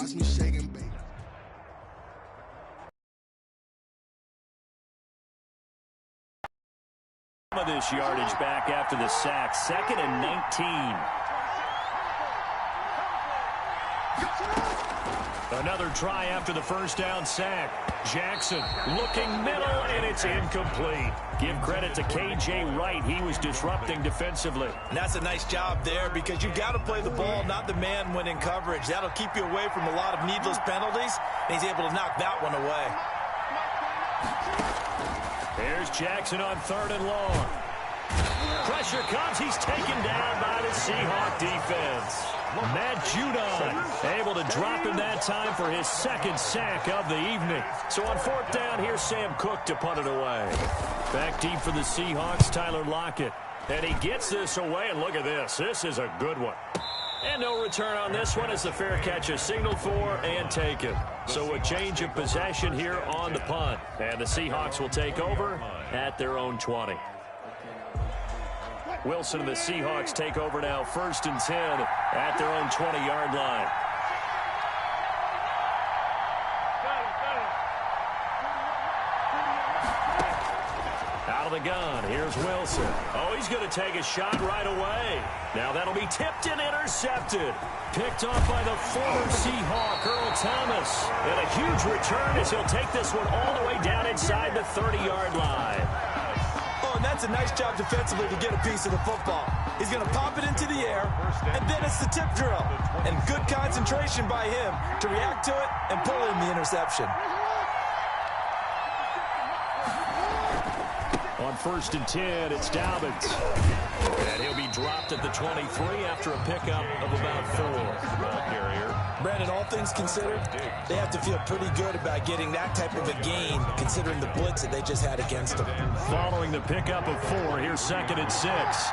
Watch me shake and bake. Some of this yardage back after the sack. 2nd and 19. Another try after the first down sack. Jackson looking middle, and it's incomplete. Give credit to K.J. Wright. He was disrupting defensively. And that's a nice job there because you've got to play the ball, not the man when in coverage. That'll keep you away from a lot of needless penalties, and he's able to knock that one away. There's Jackson on 3rd and long. Pressure comes. He's taken down by the Seahawk defense. Matt Judon able to drop him that time for his 2nd sack of the evening. So on 4th down, here's Sam Cook to punt it away. Back deep for the Seahawks, Tyler Lockett. And he gets this away, and look at this. This is a good one. And no return on this one as the fair catch is signaled for and taken. So a change of possession here on the punt. And the Seahawks will take over at their own 20. Wilson and the Seahawks take over now, 1st and 10 at their own 20-yard line. Out of the gun, here's Wilson. Oh, he's going to take a shot right away. Now that'll be tipped and intercepted. Picked off by the former Seahawk, Earl Thomas. And a huge return as he'll take this one all the way down inside the 30-yard line. And that's a nice job defensively to get a piece of the football. He's going to pop it into the air, and then it's the tip drill. And good concentration by him to react to it and pull in the interception. On 1st and 10, it's Dobbins. And he'll be dropped at the 23 after a pickup of about 4. Brandon, all things considered, they have to feel pretty good about getting that type of a gain considering the blitz that they just had against them. Following the pickup of 4, here's 2nd and 6.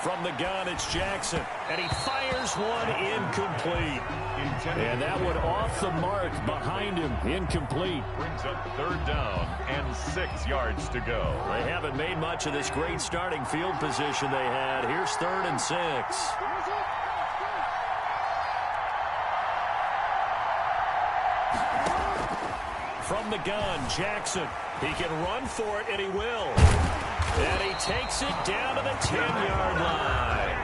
From the gun, it's Jackson. And he fires one incomplete. And that one off the mark behind him. Incomplete. Brings up 3rd down and 6 yards to go. They haven't made much of this great starting field position they had. Here's 3rd and 6. From the gun, Jackson. He can run for it, and he will. And he takes it down to the 10-yard line.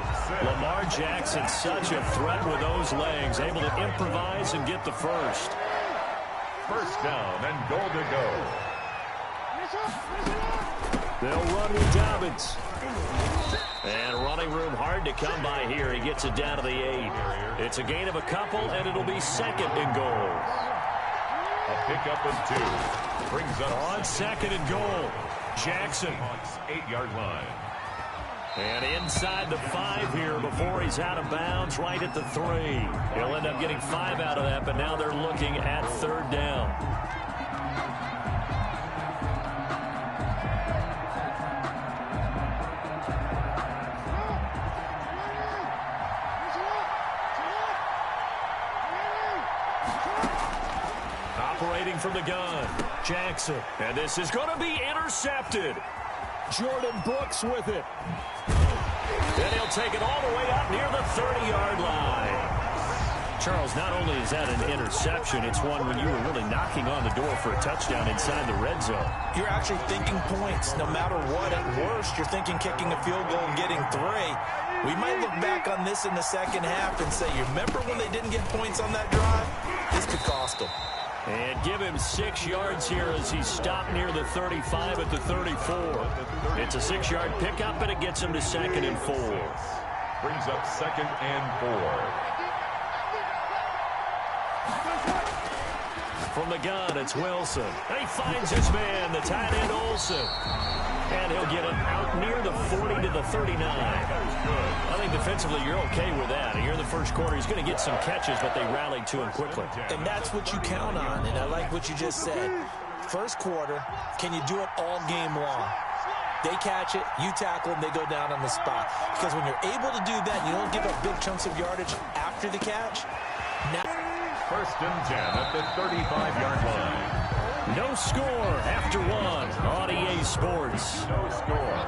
Lamar Jackson, such a threat with those legs, able to improvise and get the first. 1st down and goal to go. They'll run with Dobbins. And running room hard to come by here. He gets it down to the 8. It's a gain of a couple, and it'll be 2nd and goal. A pickup of 2. Brings up on 2nd and goal. Jackson. 8-yard line. And inside the 5 here before he's out of bounds right at the 3. He'll end up getting 5 out of that, but now they're looking at 3rd down. Operating from the gun, Jackson. And this is going to be intercepted. Jordan Brooks with it. And he'll take it all the way up near the 30-yard line. Charles, not only is that an interception, it's one when you were really knocking on the door for a touchdown inside the red zone. You're actually thinking points. No matter what, at worst, you're thinking kicking a field goal and getting 3. We might look back on this in the 2nd half and say, you remember when they didn't get points on that drive? This could cost them. And give him 6 yards here as he stopped near the 35 at the 34. It's a 6-yard pickup, and it gets him to 2nd and 4. Brings up 2nd and 4. From the gun, it's Wilson. And he finds his man, the tight end Olsen. And he'll get it out near the 40 to the 39. I think defensively you're okay with that. Here in the first quarter, he's going to get some catches, but they rallied to him quickly. And that's what you count on, and I like what you just said. First quarter, can you do it all game long? They catch it, you tackle them, they go down on the spot. Because when you're able to do that, you don't give up big chunks of yardage after the catch. Now 1st and 10 at the 35-yard line. No score after 1 on EA Sports. No score.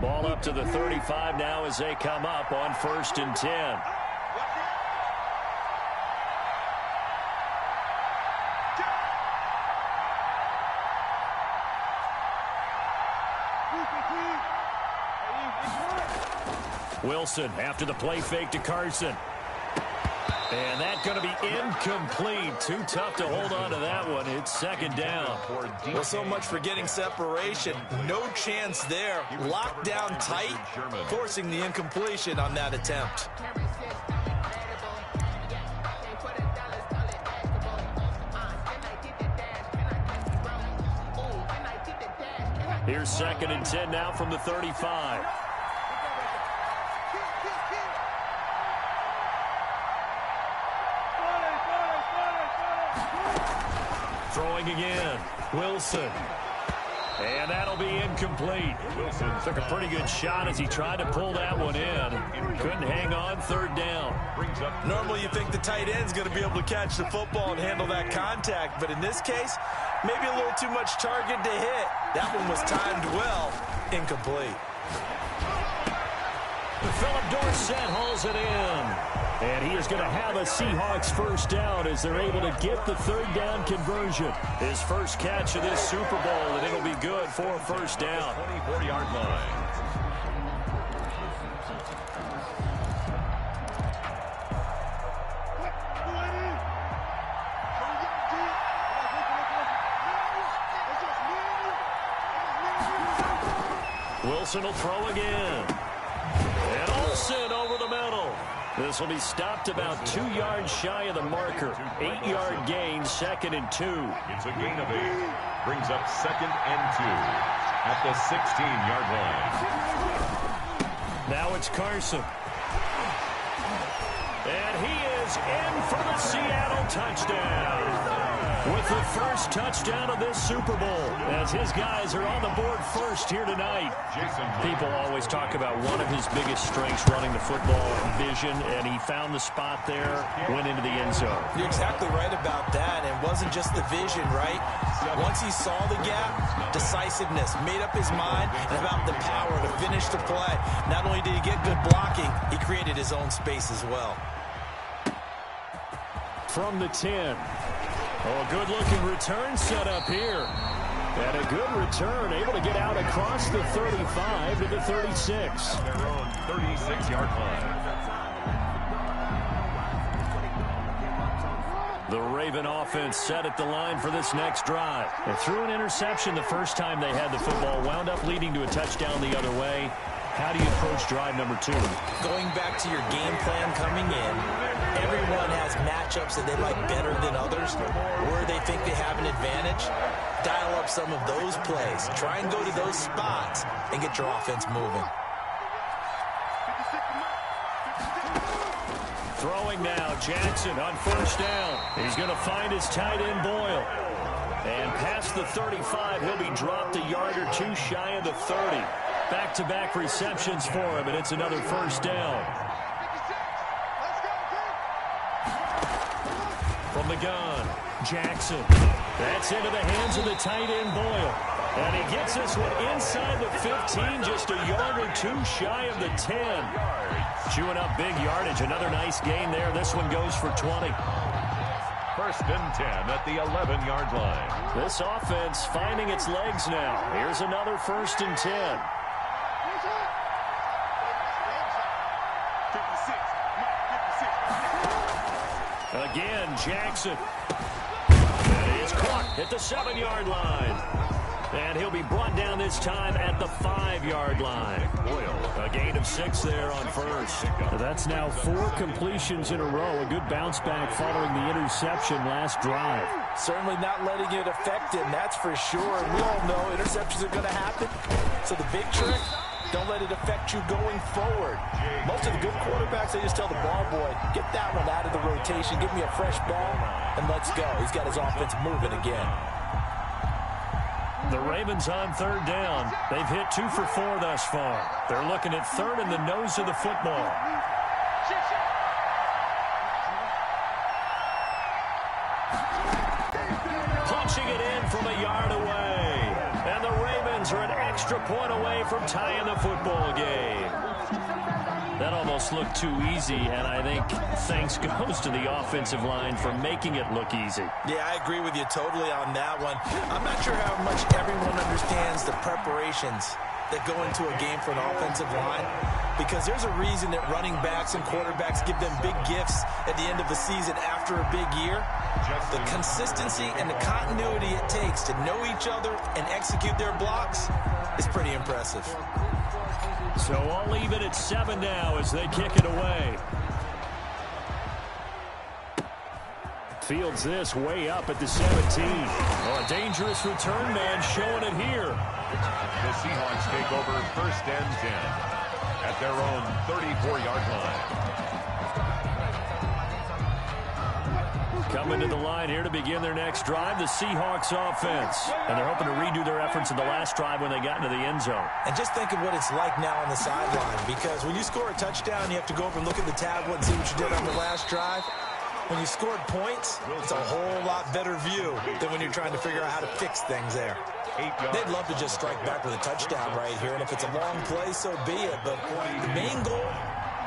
Ball up to the 35 now as they come up on 1st and 10. Wilson after the play fake to Carson. And that's going to be incomplete. Too tough to hold on to that one. It's 2nd down. Well, so much for getting separation. No chance there. Locked down tight, forcing the incompletion on that attempt. Here's 2nd and 10 now from the 35. Throwing again. Wilson. And that'll be incomplete. Wilson took a pretty good shot as he tried to pull that one in. Couldn't hang on. 3rd down. Normally you think the tight end's going to be able to catch the football and handle that contact, but in this case, maybe a little too much target to hit. That one was timed well. Incomplete. Philip Dorsett hauls it in. And he is going to have a Seahawks 1st down as they're able to get the 3rd down conversion. His first catch of this Super Bowl, and it'll be good for a 1st down. 24-yard line. Wilson will throw again. And Olsen over the middle. This will be stopped about 2 yards shy of the marker. 8-yard gain, 2nd and 2. It's a gain of 8. Brings up 2nd and 2 at the 16-yard line. Now it's Carson. And he is in for the Seattle touchdown. With the first touchdown of this Super Bowl, as his guys are on the board first here tonight. People always talk about one of his biggest strengths running the football, vision, and he found the spot there, went into the end zone. You're exactly right about that. It wasn't just the vision, right? Once he saw the gap, decisiveness, made up his mind, and about the power to finish the play. Not only did he get good blocking, he created his own space as well. From the 10. Oh, a good-looking return set up here. And a good return, able to get out across the 35 to the 36. Their own 36-yard line. The Raven offense set at the line for this next drive. They threw an interception the first time they had the football, wound up leading to a touchdown the other way. How do you approach drive number 2? Going back to your game plan coming in, everyone has matchups that they like better than others, where they think they have an advantage. Dial up some of those plays. Try and go to those spots and get your offense moving. Throwing now, Jackson on 1st down. He's going to find his tight end Boyle. And past the 35, he'll be dropped a yard or 2 shy of the 30. Back-to-back receptions for him, and it's another 1st down. From the gun, Jackson. That's into the hands of the tight end Boyle. And he gets this one inside the 15, just a yard or 2 shy of the 10. Chewing up big yardage. Another nice gain there. This one goes for 20. 1st and 10 at the 11-yard line. This offense finding its legs now. Here's another 1st and 10. Again, Jackson. And he is caught at the 7-yard line. And he'll be brought down this time at the 5-yard line. A gain of 6 there on 1st. That's now 4 completions in a row. A good bounce back following the interception last drive. Certainly not letting it affect him, that's for sure. And we all know interceptions are going to happen. So the big trick, don't let it affect you going forward. Most of the good quarterbacks, they just tell the ball boy, get that one out of the rotation, give me a fresh ball, and let's go. He's got his offense moving again. The Ravens on 3rd down. They've hit 2 for 4 thus far. They're looking at 3rd in the nose of the football. it in from a yard away. And the Ravens are an extra point away from tying the football game. That almost looked too easy, and I think thanks goes to the offensive line for making it look easy. Yeah, I agree with you totally on that one. I'm not sure how much everyone understands the preparations that go into a game for an offensive line, because there's a reason that running backs and quarterbacks give them big gifts at the end of the season after a big year. The consistency and the continuity it takes to know each other and execute their blocks is pretty impressive. So I'll leave it at 7 now as they kick it away. Fields this way up at the 17. Oh, a dangerous return man showing it here. The Seahawks take over 1st and 10 at their own 34-yard line. Coming to the line here to begin their next drive, the Seahawks offense. And they're hoping to redo their efforts in the last drive when they got into the end zone. And just think of what it's like now on the sideline, because when you score a touchdown, you have to go over and look at the tablet and see what you did on the last drive. When you scored points, it's a whole lot better view than when you're trying to figure out how to fix things there. They'd love to just strike back with a touchdown right here, and if it's a long play, so be it. But the main goal,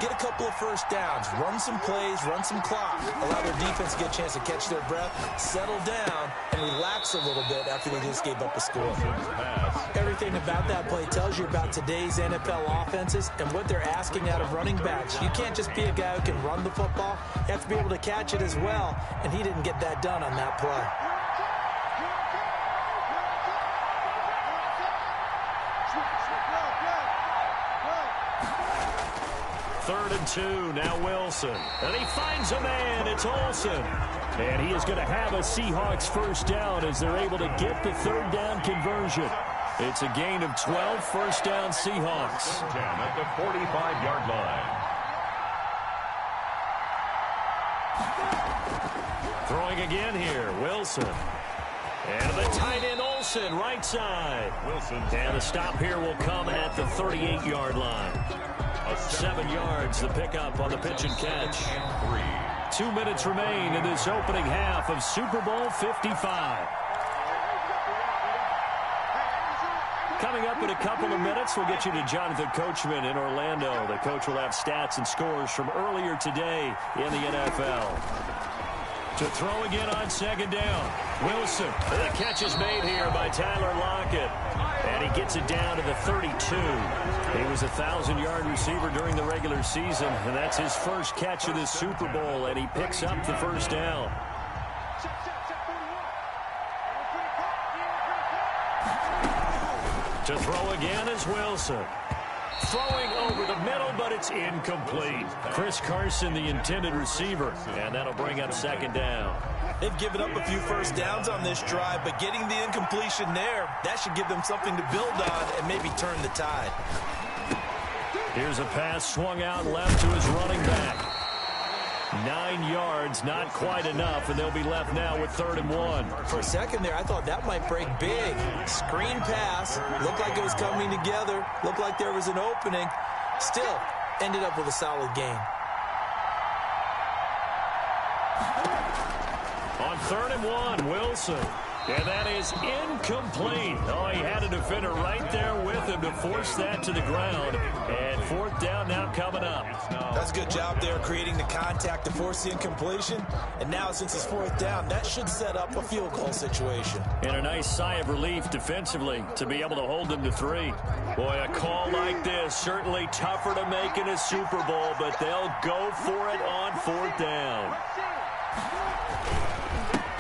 get a couple of first downs, run some plays, run some clock, allow their defense to get a chance to catch their breath, settle down, and relax a little bit after they just gave up a score. Everything about that play tells you about today's NFL offenses and what they're asking out of running backs. You can't just be a guy who can run the football. You have to be able to catch it as well, and he didn't get that done on that play. Third and 2, now Wilson. And he finds a man, it's Olsen. And he is going to have a Seahawks first down as they're able to get the third down conversion. It's a gain of 12, first down Seahawks. 10 at the 45-yard line. Throwing again here, Wilson. And the tight end Olsen, right side. Wilson. And the stop here will come at the 38-yard line. 7 yards, the pickup on the pitch and catch. 2 minutes remain in this opening half of Super Bowl 55. Coming up in a couple of minutes, we'll get you to Jonathan Coachman in Orlando. The coach will have stats and scores from earlier today in the NFL. To throw again on second down. Wilson. The catch is made here by Tyler Lockett. And he gets it down to the 32. He was a 1,000-yard receiver during the regular season, and that's his first catch of this Super Bowl, and he picks up the first down. To throw again is Wilson. Throwing over the middle, but it's incomplete. Chris Carson, the intended receiver, and that'll bring up second down. They've given up a few first downs on this drive, but getting the incompletion there, that should give them something to build on and maybe turn the tide. Here's a pass swung out left to his running back. 9 yards, not quite enough, and they'll be left now with 3rd and 1. For a second there, I thought that might break big. Screen pass, looked like it was coming together, looked like there was an opening. Still, ended up with a solid gain. On 3rd and 1, Wilson. And that is incomplete. Oh, he had a defender right there with him to force that to the ground. And 4th down now coming up. That's a good job there creating the contact to force the incompletion. And now since it's 4th down, that should set up a field goal situation. And a nice sigh of relief defensively to be able to hold them to 3. Boy, a call like this, certainly tougher to make in a Super Bowl, but they'll go for it on 4th down.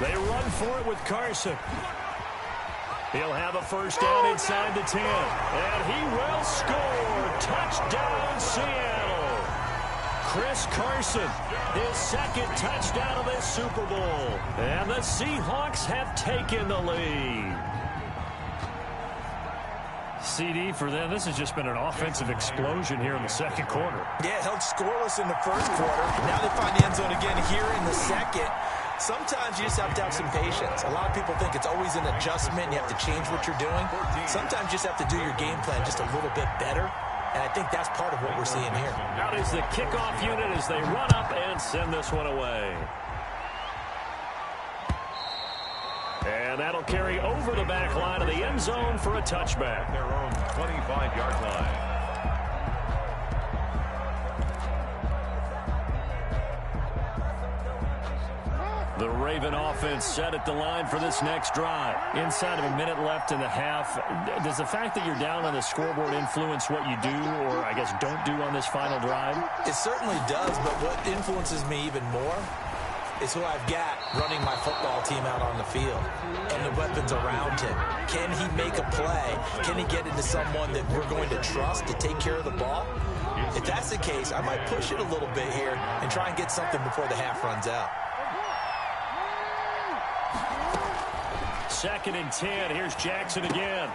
They run for it with Carson. He'll have a first down inside the 10. And he will score. Touchdown, Seattle. Chris Carson, his 2nd touchdown of this Super Bowl. And the Seahawks have taken the lead. CD for them, this has just been an offensive explosion here in the 2nd quarter. Yeah, held scoreless in the 1st quarter. Now they find the end zone again here in the 2nd. Sometimes you just have to have some patience. A lot of people think it's always an adjustment. You have to change what you're doing. Sometimes you just have to do your game plan just a little bit better. And I think that's part of what we're seeing here. Out is the kickoff unit as they run up and send this one away. And that'll carry over the back line of the end zone for a touchback. Their own 25-yard line. The Raven offense set at the line for this next drive. Inside of a minute left in the half, does the fact that you're down on the scoreboard influence what you do, or I guess don't do on this final drive? It certainly does, but what influences me even more is who I've got running my football team out on the field and the weapons around him. Can he make a play? Can he get into someone that we're going to trust to take care of the ball? If that's the case, I might push it a little bit here and try and get something before the half runs out. 2nd and 10. Here's Jackson again.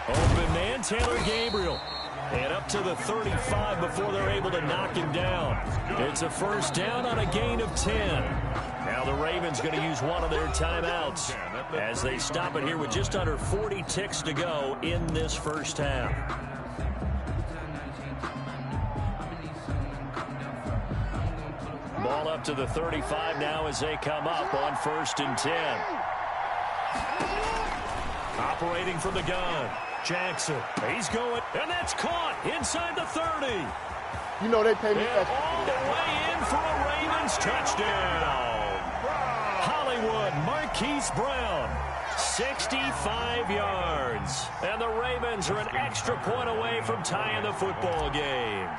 Open man, Taylor Gabriel. And up to the 35 before they're able to knock him down. It's a first down on a gain of 10. Now the Ravens going to use one of their timeouts as they stop it here with just under 40 ticks to go in this first half. Ball up to the 35 now as they come up on 1st and 10. Operating from the gun, Jackson. He's going, and that's caught inside the 30. You know they pay me and all the way in for a Ravens touchdown. Hollywood Marquise Brown, 65 yards. And the Ravens are an extra point away from tying the football game.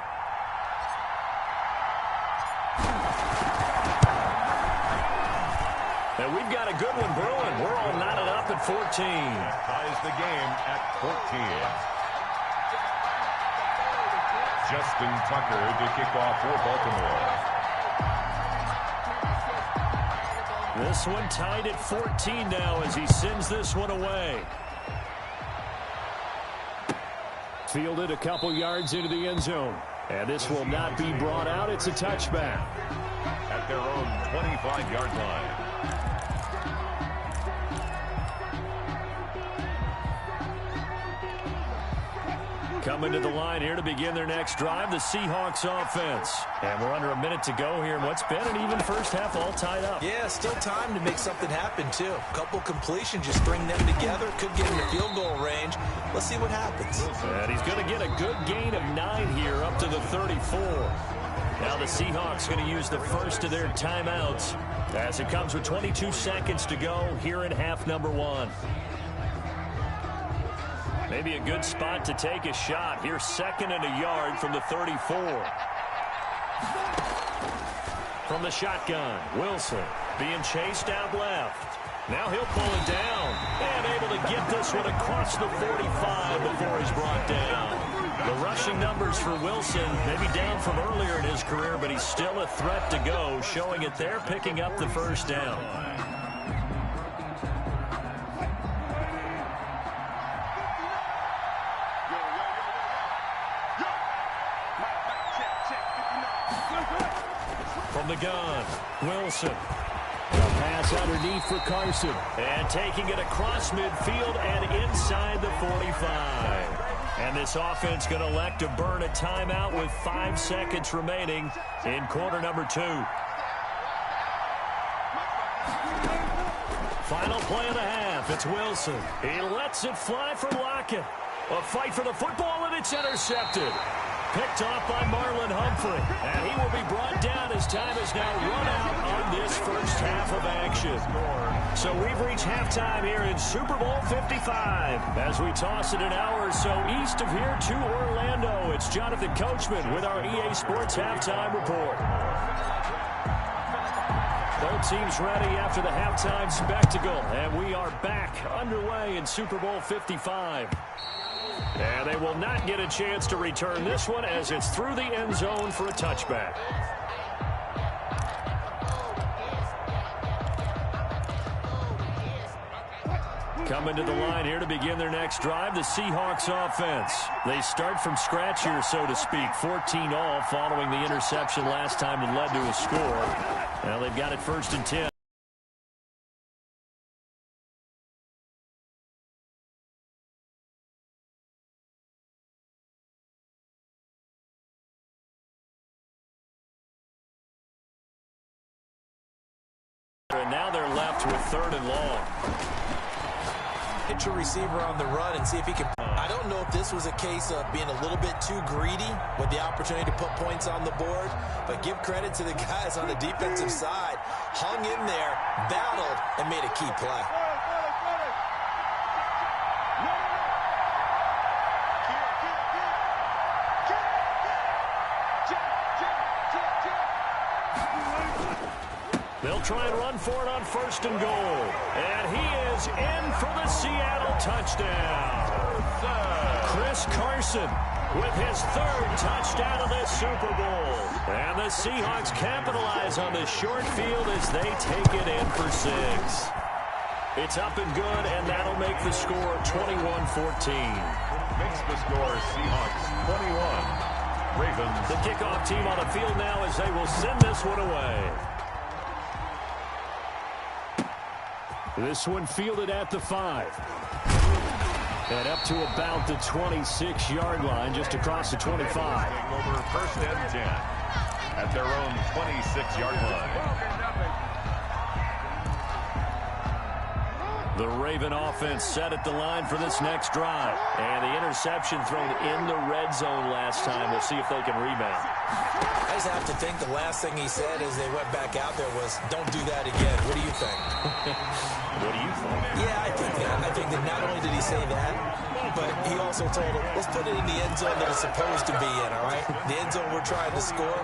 And we've got a good one brewing. We're all knotted up at 14. Ties the game at 14. Justin Tucker to kick off for Baltimore. This one tied at 14 now as he sends this one away. Fielded a couple yards into the end zone. And this will not be brought out. It's a touchback. At their own 25-yard line. Coming to the line here to begin their next drive, the Seahawks offense. And we're under a minute to go here in what's been an even first half, all tied up. Yeah, still time to make something happen, too. A couple completions, just string them together. Could get in the field goal range. Let's see what happens. And he's going to get a good gain of 9 here up to the 34. Now the Seahawks going to use the first of their timeouts as it comes with 22 seconds to go here in half number 1. Maybe a good spot to take a shot. Here's 2nd and a yard from the 34. From the shotgun, Wilson being chased out left. Now he'll pull it down and able to get this one across the 45 before he's brought down. The rushing numbers for Wilson maybe down from earlier in his career, but he's still a threat to go, showing it there, picking up the first down. From the gun, Wilson. A pass underneath for Carson. And taking it across midfield and inside the 45. And this offense going to elect to burn a timeout with 5 seconds remaining in quarter number 2. Final play of the half. It's Wilson. He lets it fly for Lockett. A fight for the football, and it's intercepted. Picked off by Marlon Humphrey. And he will be brought down as time has now run out on this first half of action. So we've reached halftime here in Super Bowl 55. As we toss it an hour or so east of here to Orlando, it's Jonathan Coachman with our EA Sports Halftime Report. Both teams ready after the halftime spectacle. And we are back underway in Super Bowl 55. And they will not get a chance to return this one as it's through the end zone for a touchback. Coming to the line here to begin their next drive, the Seahawks offense. They start from scratch here, so to speak. 14 all following the interception last time that led to a score. Now they've got it 1st and 10. And now they're left with 3rd and long. Hit your receiver on the run and see if he can. I don't know if this was a case of being a little bit too greedy with the opportunity to put points on the board, but give credit to the guys on the defensive side. Hung in there, battled, and made a key play. They'll try and run for it on 1st and goal. And he is in for the Seattle touchdown. Chris Carson with his 3rd touchdown of this Super Bowl. And the Seahawks capitalize on the short field as they take it in for 6. It's up and good, and that'll make the score 21-14. Makes the score Seahawks 21. Ravens. The kickoff team on the field now as they will send this one away. This one fielded at the 5. And up to about the 26-yard line, just across the 25. Over 1st and 10 at their own 26-yard line. The Raven offense set at the line for this next drive. And the interception thrown in the red zone last time. We'll see if they can rebound. I just have to think the last thing he said as they went back out there was, don't do that again. What do you think? What do you think? Yeah, I think that. I think that not only did he say that, but he also told him, let's put it in the end zone that it's supposed to be in, all right? The end zone we're trying to score.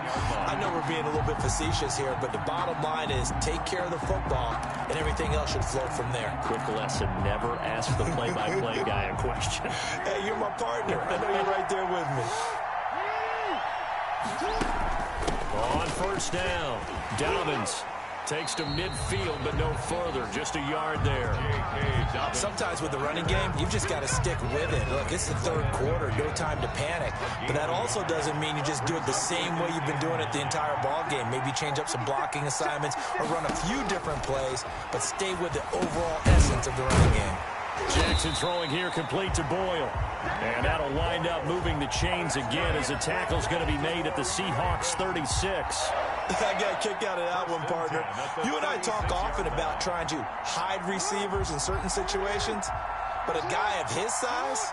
I know we're being a little bit facetious here, but the bottom line is take care of the football, and everything else should flow from there. Quick lesson, never ask the play-by-play guy a question. Hey, you're my partner. I know you're right there with me. On 1st down, Dobbins takes to midfield, but no further. Just a yard there. Sometimes with the running game, you've just got to stick with it. Look, it's the 3rd quarter. No time to panic. But that also doesn't mean you just do it the same way you've been doing it the entire ball game. Maybe change up some blocking assignments or run a few different plays, but stay with the overall essence of the running game. Jackson throwing here, complete to Boyle. And that'll wind up moving the chains again as the tackle's going to be made at the Seahawks 36. I got a kick out of that one, partner. You and I talk often about trying to hide receivers in certain situations, but a guy of his size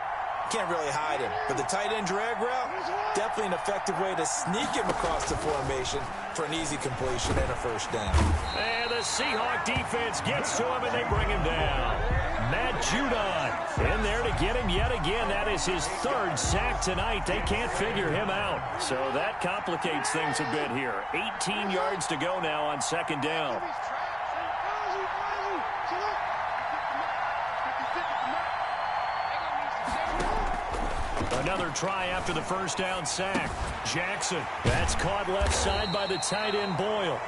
can't really hide him. But the tight end drag route, definitely an effective way to sneak him across the formation for an easy completion and a 1st down. And the Seahawk defense gets to him and they bring him down. Matt Judon in there to get him yet again. That is his 3rd sack tonight. They can't figure him out. So that complicates things a bit here. 18 yards to go now on 2nd down. Another try after the 1st down sack. Jackson, that's caught left side by the tight end Boyle.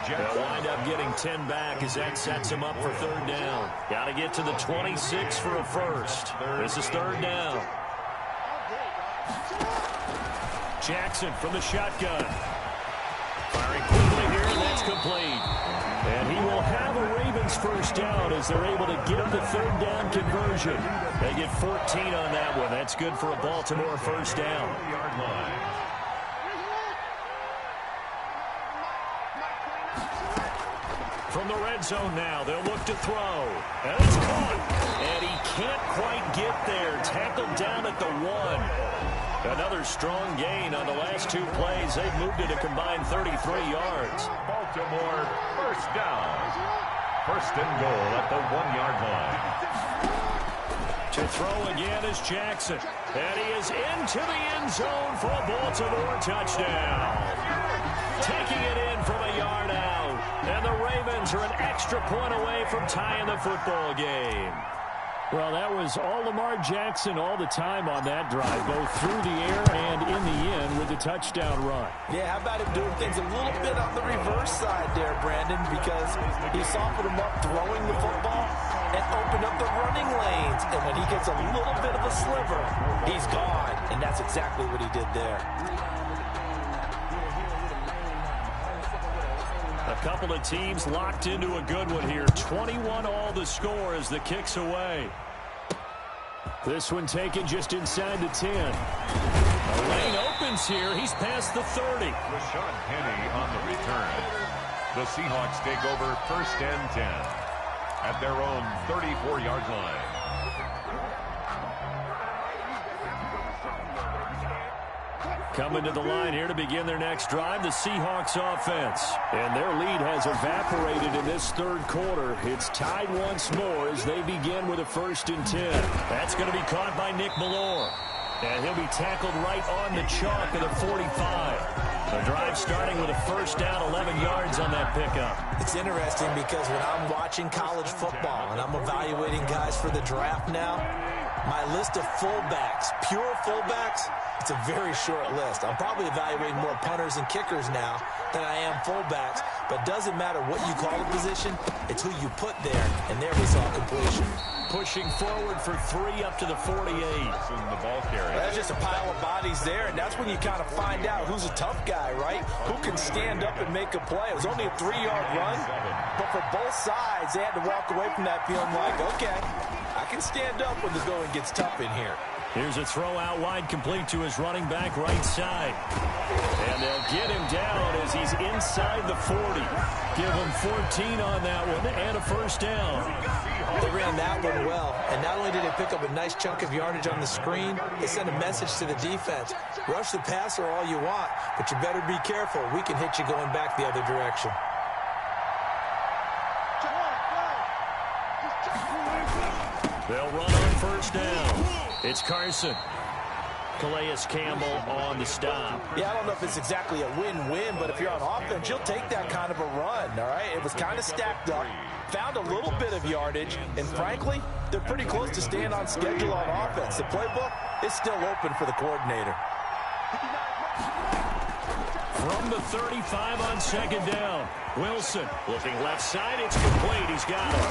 They'll wind up getting 10 back as that sets him up for 3rd down. Got to get to the 26 for a 1st. This is 3rd down. Jackson from the shotgun. Firing quickly here, and that's complete. And he will have a Ravens 1st down as they're able to get the 3rd down conversion. They get 14 on that one. That's good for a Baltimore 1st down. From the red zone now, they'll look to throw. And it's caught. And he can't quite get there. Tackled down at the 1. Another strong gain on the last 2 plays. They've moved it a combined 33 yards. Baltimore 1st down. 1st and goal at the 1-yard line. To throw again is Jackson. And he is into the end zone for a Baltimore touchdown. Taking it in from a yard out. And the Ravens are an extra point away from tying the football game. Well, that was all Lamar Jackson all the time on that drive, both through the air and in the end with the touchdown run. Yeah, how about him doing things a little bit on the reverse side there, Brandon, because he softened him up throwing the football and opened up the running lanes. And when he gets a little bit of a sliver, he's gone. And that's exactly what he did there. A couple of teams locked into a good one here. 21 all the score as the kick's away. This one taken just inside the 10. The lane opens here. He's past the 30. Rashad Penny on the return. The Seahawks take over 1st and 10 at their own 34-yard line. Coming to the line here to begin their next drive, the Seahawks offense. And their lead has evaporated in this third quarter. It's tied once more as they begin with a 1st and 10. That's going to be caught by Nick Ballore. And he'll be tackled right on the chalk of the 45. The drive starting with a 1st down, 11 yards on that pickup. It's interesting because when I'm watching college football and I'm evaluating guys for the draft now, my list of fullbacks, pure fullbacks, it's a very short list. I'm probably evaluating more punters and kickers now than I am fullbacks, but it doesn't matter what you call the position, it's who you put there, and there we saw completion. Pushing forward for 3 up to the 48. The ball carrier. That's just a pile of bodies there, and that's when you kind of find out who's a tough guy, right? Who can stand up and make a play. It was only a 3-yard run, but for both sides, they had to walk away from that feeling like, okay, I can stand up when the going gets tough in here. Here's a throw out wide, complete to his running back right side. And they'll get him down as he's inside the 40. Give him 14 on that one and a 1st down. They ran that one well, and not only did they pick up a nice chunk of yardage on the screen, they sent a message to the defense. Rush the passer all you want, but you better be careful. We can hit you going back the other direction. They'll run on 1st down. It's Carson. Calais Campbell on the stop. Yeah, I don't know if it's exactly a win-win, but if you're on offense, you'll take that kind of a run, all right? It was kind of stacked up, found a little bit of yardage, and frankly, they're pretty close to staying on schedule on offense. The playbook is still open for the coordinator. From the 35 on 2nd down. Wilson looking left side. It's complete. He's got it.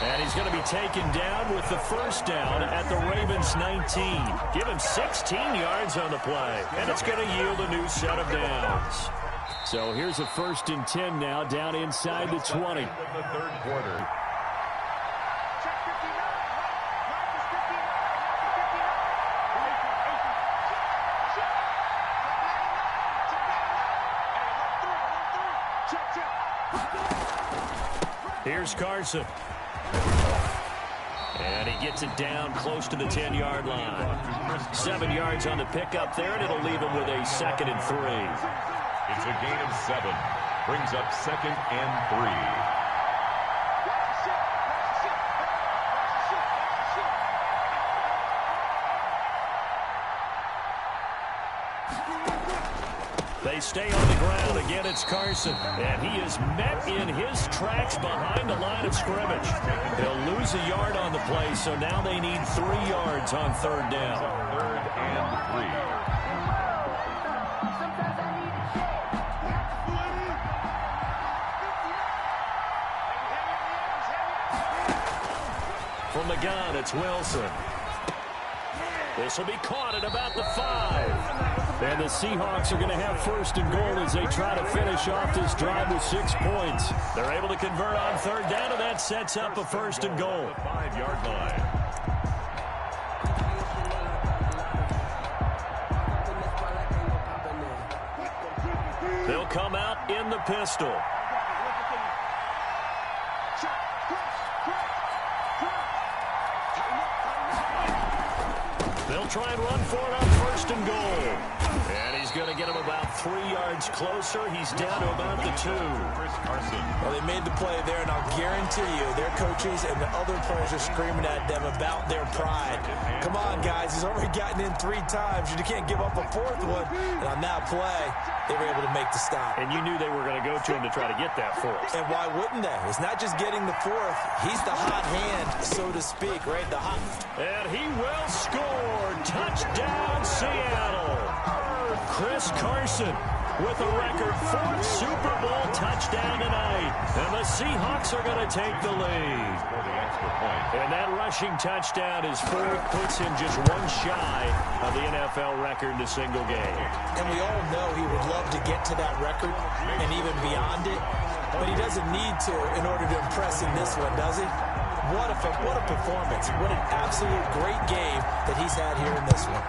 And he's going to be taken down with the 1st down at the Ravens 19. Give him 16 yards on the play. And it's going to yield a new set of downs. So here's a 1st and 10 now down inside the 20. The third quarter. Here's Carson. And he gets it down close to the 10-yard line. 7 yards on the pickup there, and it'll leave him with a 2nd and 3. It's a gain of 7. Brings up 2nd and 3. They stay on the ground. Again, it's Carson. And he is met in his tracks behind the line of scrimmage. They'll lose a yard on the play, so now they need 3 yards on 3rd down. 3rd and 3. From the gun, it's Wilson. This will be caught at about the 5. And the Seahawks are going to have 1st and goal as they try to finish off this drive with 6 points. They're able to convert on 3rd down, and that sets up a 1st and goal. 5-yard line. They'll come out in the pistol. They'll try and run for it on 1st and goal. And he's going to get him about 3 yards closer. He's down to about the 2. Well, they made the play there, and I'll guarantee you their coaches and the other players are screaming at them about their pride. Come on, guys. He's already gotten in 3 times. You can't give up a 4th one. And on that play, they were able to make the stop. And you knew they were going to go to him to try to get that 4th. And why wouldn't they? It's not just getting the 4th. He's the hot hand, so to speak, right? The hot. And he will score. Touchdown, Seattle. Chris Carson with a record 4th Super Bowl touchdown tonight. And the Seahawks are going to take the lead. And that rushing touchdown is 4th, puts him just 1 shy of the NFL record in a single game. And we all know he would love to get to that record and even beyond it. But he doesn't need to in order to impress in this one, does he? What a performance. What an absolute great game that he's had here in this one.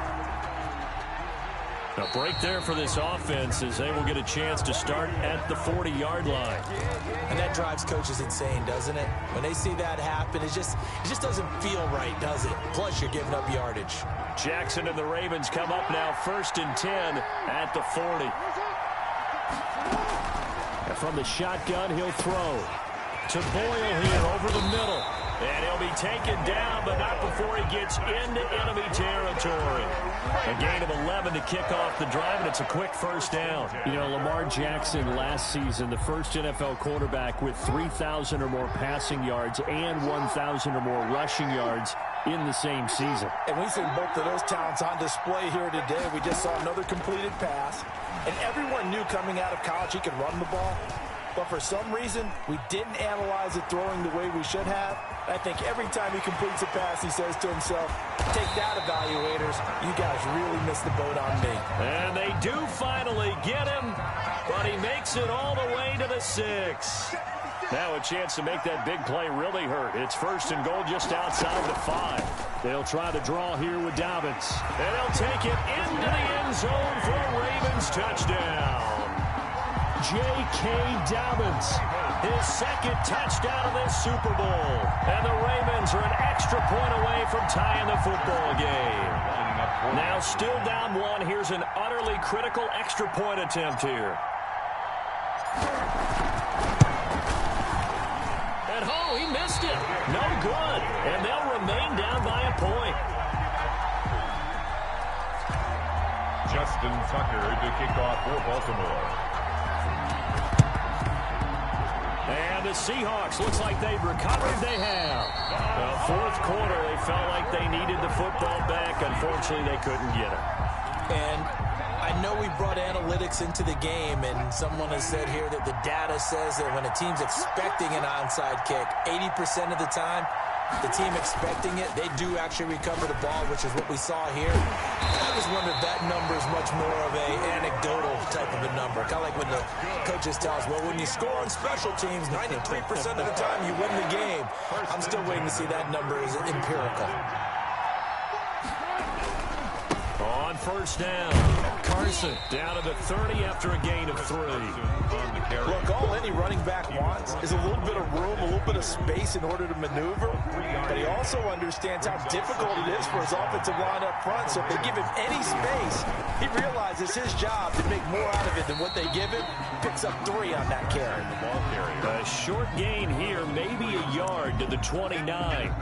A break there for this offense as they will get a chance to start at the 40-yard line. And that drives coaches insane, doesn't it? When they see that happen, it just doesn't feel right, does it? Plus, you're giving up yardage. Jackson and the Ravens come up now 1st and 10 at the 40. And from the shotgun, he'll throw to Boyle here over the middle. And he'll be taken down, but not before he gets into enemy territory. A gain of 11 to kick off the drive, and it's a quick first down. You know, Lamar Jackson last season, the first NFL quarterback with 3,000 or more passing yards and 1,000 or more rushing yards in the same season. And we've seen both of those talents on display here today. We just saw another completed pass. And everyone knew coming out of college he could run the ball. But for some reason, we didn't analyze it throwing the way we should have. I think every time he completes a pass, he says to himself, take that, evaluators. You guys really missed the boat on me. And they do finally get him, but he makes it all the way to the 6. Now a chance to make that big play really hurt. It's 1st and goal just outside the 5. They'll try to draw here with Dobbins. And they'll take it into the end zone for a Ravens touchdown. J.K. Dobbins, his 2nd touchdown of this Super Bowl. And the Ravens are an extra point away from tying the football game. Now still down 1. Here's an utterly critical extra point attempt here. And oh, he missed it. No good. And they'll remain down by a point. Justin Tucker to kick off for Baltimore. And the Seahawks, looks like they've recovered. They have. The 4th quarter, they felt like they needed the football back. Unfortunately, they couldn't get it. And I know we brought analytics into the game, and someone has said here that the data says that when a team's expecting an onside kick, 80% of the time, the team expecting it, they do actually recover the ball, which is what we saw here. I just wonder if that number is much more of a anecdotal type of a number. Kind of like when the coaches tell us, well, when you score on special teams, 93% of the time you win the game. I'm still waiting to see that number is empirical. On 1st down, Carson down to the 30 after a gain of 3. Look, all any running back wants is a little bit of room, a little bit of space in order to maneuver. But he also understands how difficult it is for his offensive line up front. So if they give him any space, he realizes his job to make more out of it than what they give him. Picks up 3 on that carry. A short gain here, maybe a yard to the 29.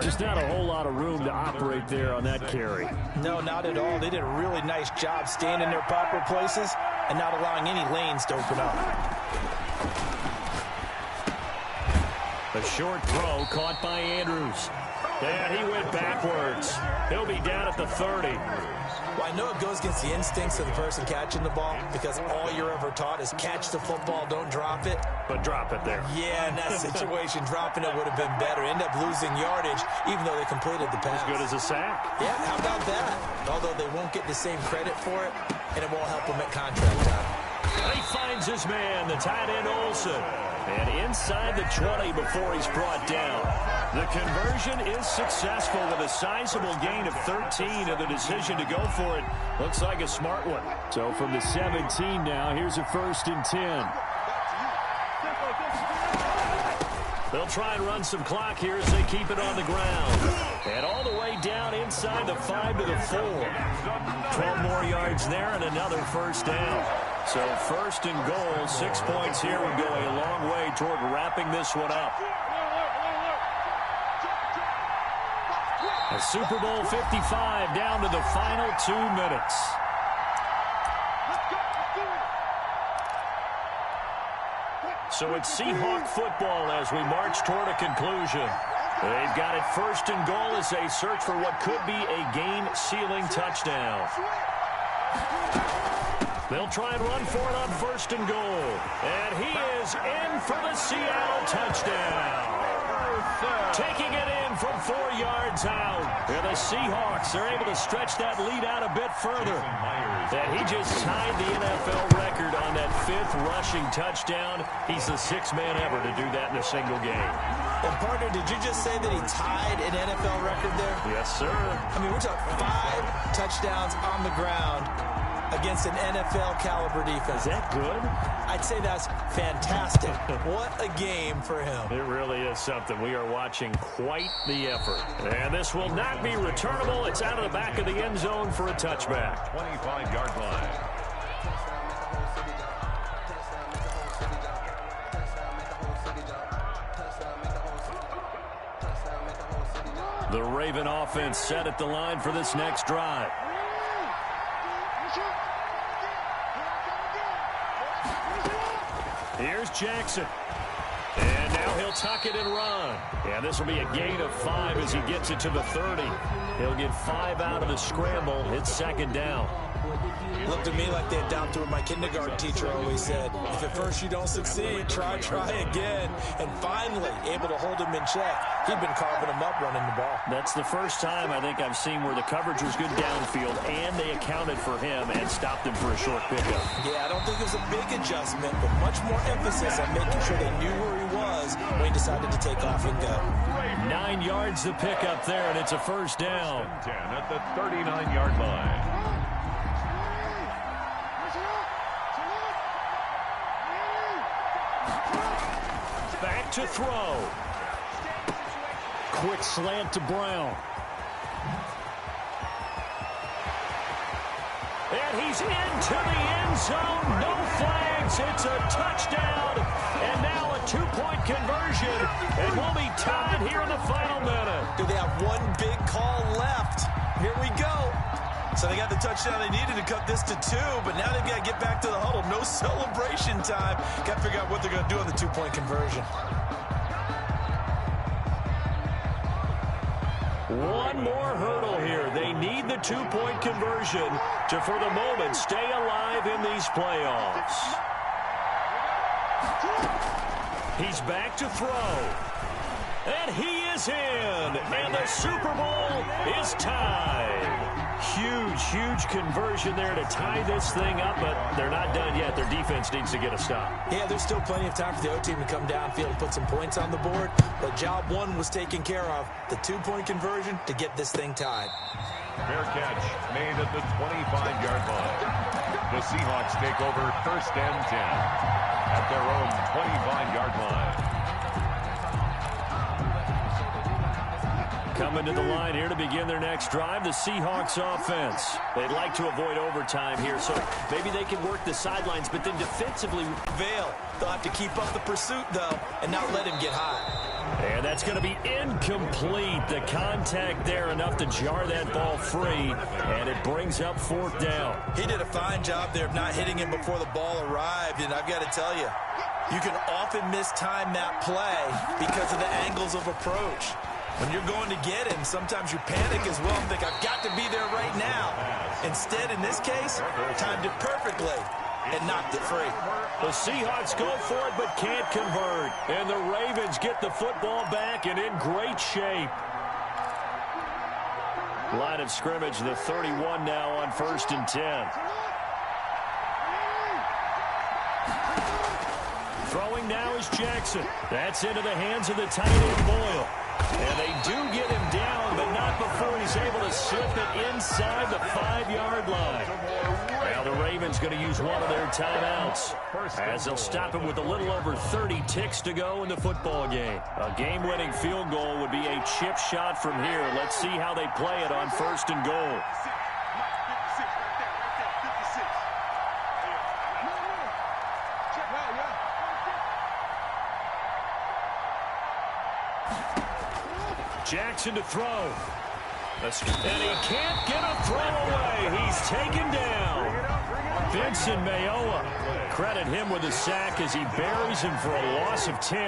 Just not a whole lot of room to operate there on that carry. No, not at all. They did a really nice job staying in their proper places and not allowing any lanes to open up. A short throw caught by Andrews. And he went backwards. He'll be down at the 30. Well, I know it goes against the instincts of the person catching the ball because all you're ever taught is catch the football, don't drop it. But drop it there. Yeah, in that situation, dropping it would have been better. End up losing yardage, even though they completed the pass. As good as a sack. Yeah, how about that? Although they won't get the same credit for it, and it won't help them at contract time. He finds his man, the tight end Olsen. And inside the 20 before he's brought down. The conversion is successful with a sizable gain of 13, and the decision to go for it looks like a smart one. So from the 17 now, here's a 1st and 10. They'll try and run some clock here as they keep it on the ground. And all the way down inside the 5 to the 4. 12 more yards there and another 1st down. So 1st and goal, 6 points here would go a long way toward wrapping this one up. A Super Bowl 55 down to the final 2 minutes. So it's Seahawk football as we march toward a conclusion. They've got it 1st and goal as they search for what could be a game-sealing touchdown. They'll try and run for it on 1st and goal. And he is in for the Seattle touchdown. Taking it in from 4 yards out. And the Seahawks are able to stretch that lead out a bit further. And he just tied the NFL record on that 5th rushing touchdown. He's the 6th man ever to do that in a single game. And partner, did you just say that he tied an NFL record there? Yes, sir. I mean, we're talking 5 touchdowns on the ground. against an NFL caliber defense. Is that good? I'd say that's fantastic. What a game for him. It really is something. We are watching quite the effort. And this will not be returnable. It's out of the back of the end zone for a touchback. 25-yard line. The Raven offense set at the line for this next drive. Here's Jackson. And now he'll tuck it and run. And this will be a gain of 5 as he gets it to the 30. He'll get 5 out of the scramble. It's second down. Looked to me like they adopted what my kindergarten teacher always said. If at first you don't succeed, try again. And finally, able to hold him in check. He'd been carving him up running the ball. That's the first time I think I've seen where the coverage was good downfield, and they accounted for him and stopped him for a short pickup. Yeah, I don't think it was a big adjustment, but much more emphasis on making sure they knew where he was when he decided to take off and go. 9 yards to pick up there, and it's a first down. 10 at the 39-yard line. Back to throw. Quick slant to Brown. And he's into the end zone. No flags. It's a touchdown. And now a 2-point conversion. And we'll be tied here in the final minute. Do they have one big call left? Here we go. So they got the touchdown they needed to cut this to 2, but now they've got to get back to the huddle. No celebration time. Got to figure out what they're going to do on the 2-point conversion. One more hurdle here. They need the 2-point conversion to, for the moment, stay alive in these playoffs. He's back to throw. And he is in. And the Super Bowl is tied. Huge conversion there to tie this thing up, but they're not done yet. Their defense needs to get a stop. Yeah, there's still plenty of time for the O team to come downfield and put some points on the board, but job 1 was taken care of. The 2-point conversion to get this thing tied. Fair catch made at the 25-yard line. The Seahawks take over first and 10 at their own 25-yard line. Coming to the line here to begin their next drive, the Seahawks offense. They'd like to avoid overtime here, so maybe they can work the sidelines, but then defensively Vail. They'll have to keep up the pursuit, though, and not let him get high. And that's going to be incomplete. The contact there enough to jar that ball free, and it brings up 4th down. He did a fine job there of not hitting him before the ball arrived, and I've got to tell you, you can often mistime that play because of the angles of approach. When you're going to get him, sometimes you panic as well and think, I've got to be there right now. Instead, in this case, timed it perfectly and knocked it free. The Seahawks go for it but can't convert. And the Ravens get the football back and in great shape. Line of scrimmage, the 31 now on 1st and 10. Throwing now is Jackson. That's into the hands of the tight end Boyle. And they do get him down, but not before he's able to slip it inside the 5-yard line. Now the Ravens going to use one of their timeouts as they'll stop him with a little over 30 ticks to go in the football game. A game-winning field goal would be a chip shot from here. Let's see how they play it on 1st and goal. Jackson to throw. And he can't get a throw away. He's taken down. Vincent Mayowa. Credit him with a sack as he buries him for a loss of 10.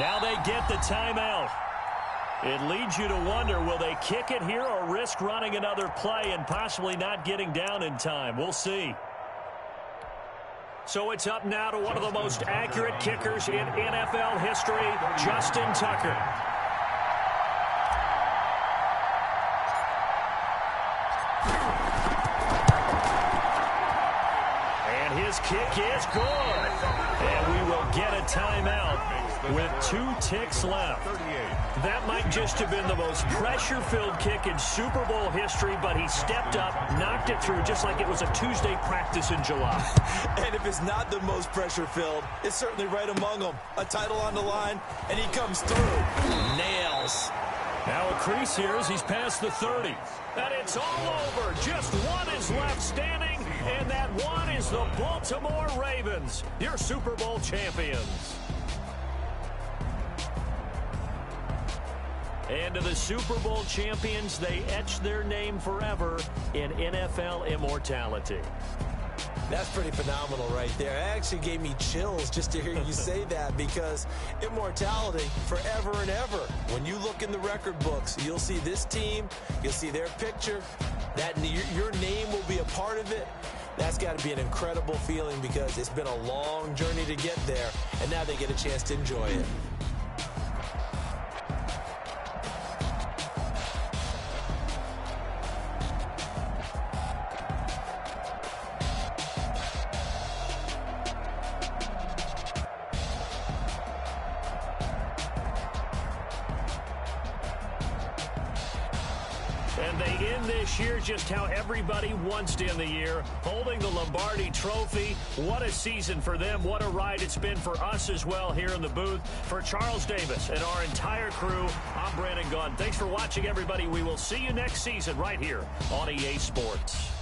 Now they get the timeout. It leads you to wonder, will they kick it here or risk running another play and possibly not getting down in time? We'll see. So it's up now to one of the most accurate kickers in NFL history, Justin Tucker. And his kick is good. And we will get a timeout with 2 ticks left. 38. That might just have been the most pressure-filled kick in Super Bowl history, but he stepped up, knocked it through just like it was a Tuesday practice in July. And if it's not the most pressure-filled, it's certainly right among them. A title on the line, and he comes through. Nails. Now a crease here as he's past the 30. And it's all over. Just one is left standing, and that one is the Baltimore Ravens, your Super Bowl champions. And to the Super Bowl champions, they etch their name forever in NFL immortality. That's pretty phenomenal right there. It actually gave me chills just to hear you say that, because immortality forever and ever. When you look in the record books, you'll see this team, you'll see their picture, that your name will be a part of it. That's got to be an incredible feeling, because it's been a long journey to get there, and now they get a chance to enjoy it. And they end this year just how everybody wants to end the year, holding the Lombardi Trophy. What a season for them. What a ride it's been for us as well here in the booth. For Charles Davis and our entire crew, I'm Brandon Gaudin. Thanks for watching, everybody. We will see you next season right here on EA Sports.